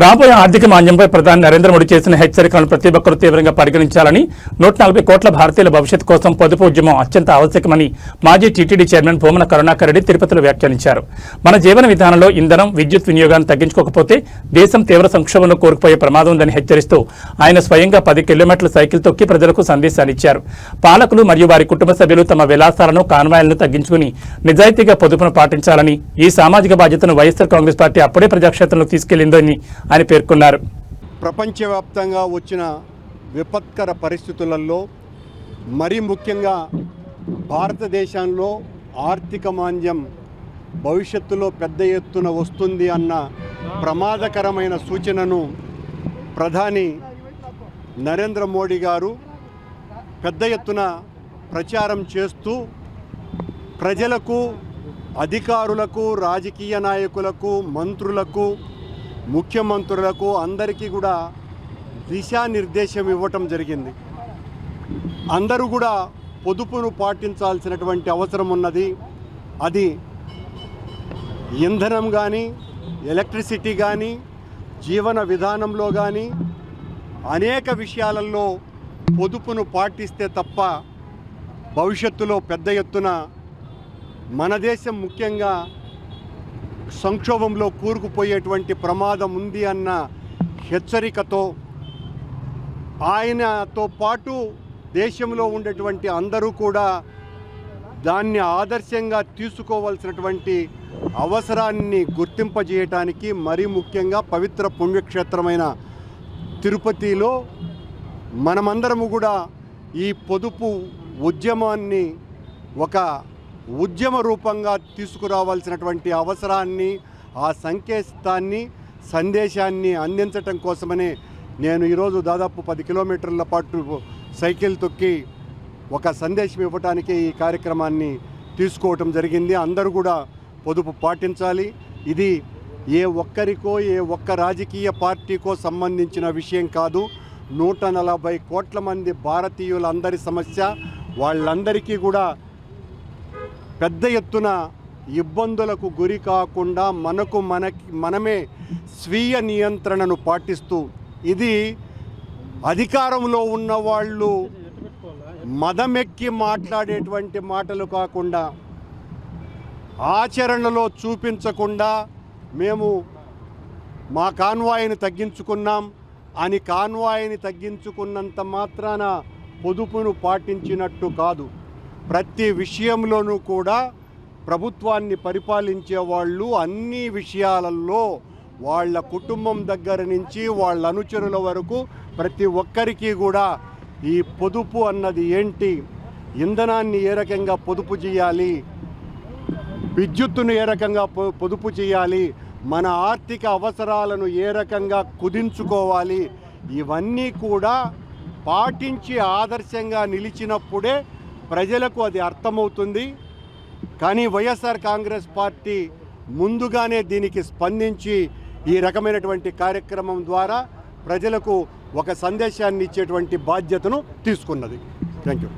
రాబోయే ఆర్థిక మాంద్యంపై ప్రధాని నరేంద్ర మోడీ చేసిన హెచ్చరికలను ప్రతి ఒక్కరూ తీవ్రంగా పరిగణించాలని 140 కోట్ల భారతీయుల భవిష్యత్తు కోసం పొదుపు ఉద్యమం అత్యంత ఆవశ్యకమని మాజీ టీటీడీ చైర్మన్ భూమన కరుణాకర్ రెడ్డి తిరుపతిలో వ్యాఖ్యానించారు. మన జీవన విధానంలో ఇంధనం, విద్యుత్ వినియోగాన్ని తగ్గించుకోకపోతే దేశం తీవ్ర సంక్షోభంలో కోరుకుపోయే ప్రమాదం ఉందని హెచ్చరిస్తూ ఆయన స్వయంగా 10 కిలోమీటర్ల సైకిల్ తొక్కి ప్రజలకు సందేశాన్నిచ్చారు. పాలకులు మరియు వారి కుటుంబ సభ్యులు తమ విలాసాలను, కాన్వాయిలను తగ్గించుకుని నిజాయితీగా పొదుపును పాటించాలని, ఈ సామాజిక బాధ్యతను వైఎస్ఆర్ కాంగ్రెస్ పార్టీ అప్పుడే ప్రజాక్షేత్రంలో తీసుకెళ్లిందని ఆయన పేర్కొన్నారు. ప్రపంచవ్యాప్తంగా వచ్చిన విపత్కర పరిస్థితులలో మరీ ముఖ్యంగా భారతదేశంలో ఆర్థిక మాంద్యం భవిష్యత్తులో పెద్ద ఎత్తున వస్తుంది అన్న ప్రమాదకరమైన సూచనను ప్రధాని నరేంద్ర మోడీ గారు పెద్ద ఎత్తున ప్రచారం చేస్తూ ప్రజలకు, అధికారులకు, రాజకీయ నాయకులకు, మంత్రులకు, ముఖ్యమంత్రులకు అందరికీ కూడా దిశానిర్దేశం ఇవ్వటం జరిగింది. అందరూ కూడా పొదుపును పాటించాల్సినటువంటి అవసరం ఉన్నది. అది ఇంధనం కానీ, ఎలక్ట్రిసిటీ కానీ, జీవన విధానంలో కానీ అనేక విషయాలలో పొదుపును పాటిస్తే తప్ప భవిష్యత్తులో పెద్ద ఎత్తున మన దేశం ముఖ్యంగా సంక్షోభంలో కూరుకుపోయేటువంటి ప్రమాదం ఉంది అన్న హెచ్చరికతో ఆయనతో పాటు దేశంలో ఉండేటువంటి అందరూ కూడా దాన్ని ఆదర్శంగా తీసుకోవాల్సినటువంటి అవసరాన్ని గుర్తింపజేయటానికి, మరీ ముఖ్యంగా పవిత్ర పుణ్యక్షేత్రమైన తిరుపతిలో మనమందరము కూడా ఈ పొదుపు ఉద్యమాన్ని ఒక ఉద్యమ రూపంగా తీసుకురావాల్సినటువంటి అవసరాన్ని, ఆ సందేశాన్ని అందించటం కోసమనే నేను ఈరోజు దాదాపు 10 కిలోమీటర్ల పాటు సైకిల్ తొక్కి ఒక సందేశం ఇవ్వటానికి ఈ కార్యక్రమాన్ని తీసుకోవటం జరిగింది. అందరూ కూడా పొదుపు పాటించాలి. ఇది ఏ ఒక్కరికో, ఏ ఒక్క రాజకీయ పార్టీకో సంబంధించిన విషయం కాదు. 140 కోట్ల మంది భారతీయులందరి సమస్య. వాళ్ళందరికీ కూడా పెద్ద ఎత్తున ఇబ్బందులకు గురి కాకుండా మనమే స్వీయ నియంత్రణను పాటిస్తూ, ఇది అధికారంలో ఉన్న వాళ్ళు మదమెక్కి మాట్లాడేటువంటి మాటలు కాకుండా, ఆచరణలో చూపించకుండా మేము మా కాన్వాయిని తగ్గించుకున్నాం అని కాన్వాయిని తగ్గించుకున్నంత మాత్రాన పొదుపును పాటించినట్టు కాదు. ప్రతి విషయంలోనూ కూడా ప్రభుత్వాన్ని పరిపాలించే వాళ్ళు అన్ని విషయాలలో వాళ్ళ కుటుంబం దగ్గర నుంచి వాళ్ళ అనుచరుల వరకు ప్రతి ఒక్కరికి కూడా ఈ పొదుపు అన్నది ఏంటి, ఇంధనాన్ని ఏ రకంగా పొదుపు చేయాలి, విద్యుత్తును ఏ రకంగా పొదుపు చేయాలి, మన ఆర్థిక అవసరాలను ఏ రకంగా కుదించుకోవాలి, ఇవన్నీ కూడా పాటించి ఆదర్శంగా నిలిచినప్పుడే ప్రజలకు అది అర్థమవుతుంది. కానీ వైఎస్ఆర్ కాంగ్రెస్ పార్టీ ముందుగానే దీనికి స్పందించి ఈ రకమైనటువంటి కార్యక్రమం ద్వారా ప్రజలకు ఒక సందేశాన్ని ఇచ్చేటువంటి బాధ్యతను తీసుకున్నది. Thank you.